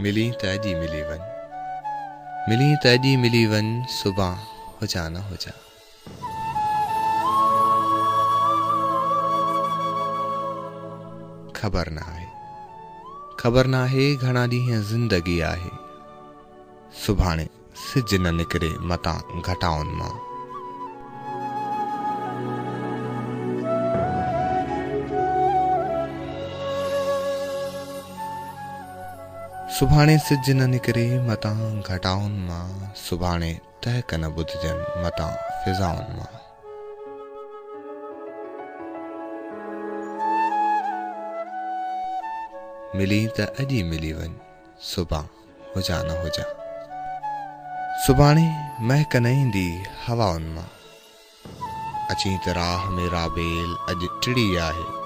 मिली ताजी मिली वन, मिली ताजी मिली वन, सुबह हो जाना हो जा। खबर ना है घणा ॾींहं ज़िंदगी आहे। सुभाणे सिज न निकिरे मतां घटाउनि मां। सुभाणे सिज न निकिरे मतां घटाउनि मां। सुभाणे तहक न ॿुधजनि मतां फिज़ाउनि मां। मिली त अॼु मिली वञ, सुभां हुजा न हुजा। सुभाणे महक न ईंदी हवाउनि मां। अची त राह में राबेल अॼु टिड़ी आहे।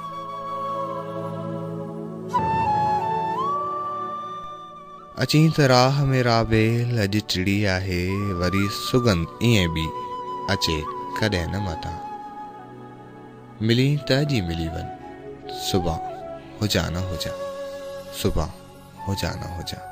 अची त राह में राबेल अॼु टिड़ी आहे। वरी सुगंध ईअं बि अचे कॾहिं न मतां। मिली त अॼु मिली वञ, सुभां हुजा न हुजा। सुभां हुजा न हुजा।